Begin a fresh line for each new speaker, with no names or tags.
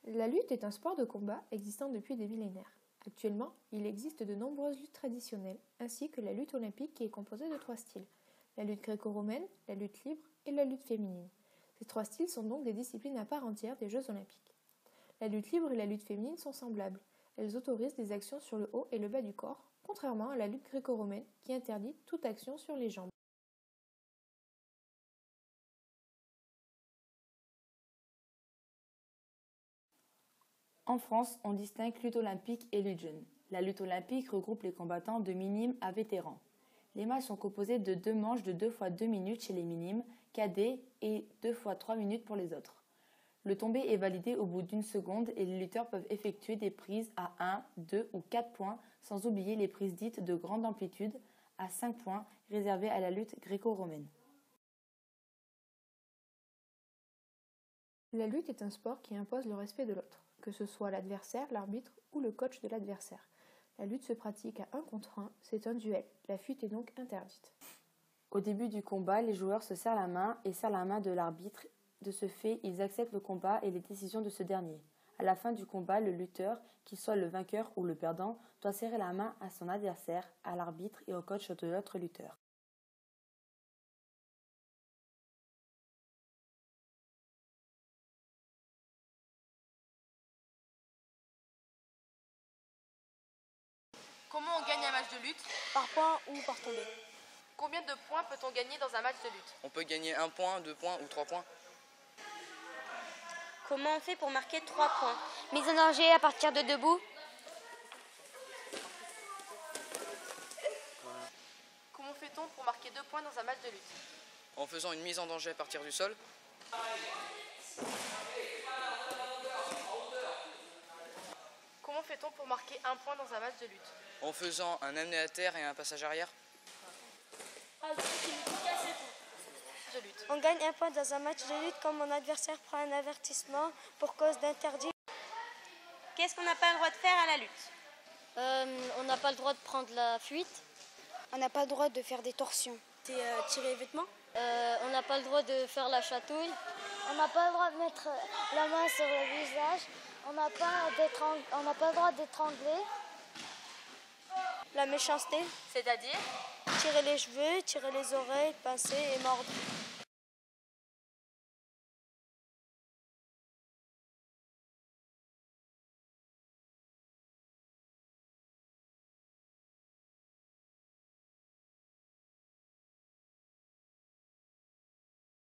La lutte est un sport de combat existant depuis des millénaires. Actuellement, il existe de nombreuses luttes traditionnelles, ainsi que la lutte olympique qui est composée de 3 styles. La lutte gréco-romaine, la lutte libre et la lutte féminine. Ces 3 styles sont donc des disciplines à part entière des Jeux olympiques. La lutte libre et la lutte féminine sont semblables. Elles autorisent des actions sur le haut et le bas du corps, contrairement à la lutte gréco-romaine qui interdit toute action sur les jambes.
En France, on distingue lutte olympique et lutte jeune. La lutte olympique regroupe les combattants de minimes à vétérans. Les matchs sont composés de 2 manches de 2 fois 2 minutes chez les minimes, cadets et 2 fois 3 minutes pour les autres. Le tombé est validé au bout d'1 seconde et les lutteurs peuvent effectuer des prises à 1, 2 ou 4 points, sans oublier les prises dites de grande amplitude à 5 points réservées à la lutte gréco-romaine.
La lutte est un sport qui impose le respect de l'autre, que ce soit l'adversaire, l'arbitre ou le coach de l'adversaire. La lutte se pratique à 1 contre 1, c'est un duel, la fuite est donc interdite.
Au début du combat, les joueurs se serrent la main et serrent la main de l'arbitre. De ce fait, ils acceptent le combat et les décisions de ce dernier. À la fin du combat, le lutteur, qu'il soit le vainqueur ou le perdant, doit serrer la main à son adversaire, à l'arbitre et au coach de l'autre lutteur.
Comment on gagne un match de lutte?
Par points ou par tombée.
Combien de points peut-on gagner dans un match de lutte?
On peut gagner 1 point, 2 points ou 3 points.
Comment on fait pour marquer 3 points?
Mise en danger à partir de debout.
Comment fait-on pour marquer 2 points dans un match de lutte?
En faisant une mise en danger à partir du sol.
Comment fait-on pour marquer 1 point dans un match de lutte?
En faisant un amené à terre et un passage arrière.
De lutte.
On gagne 1 point dans un match de lutte quand mon adversaire prend un avertissement pour cause d'interdit. Qu'est-ce qu'on n'a pas le droit de faire à la lutte?
On n'a pas le droit de prendre la fuite.
On n'a pas le droit de faire des torsions.
C'est tirer les vêtements.
On n'a pas le droit de faire la chatouille.
On n'a pas le droit de mettre la main sur le visage. On n'a pas le droit d'étrangler.
La méchanceté.
C'est-à-dire?
Tirer les cheveux, tirer les oreilles, pincer et mordre.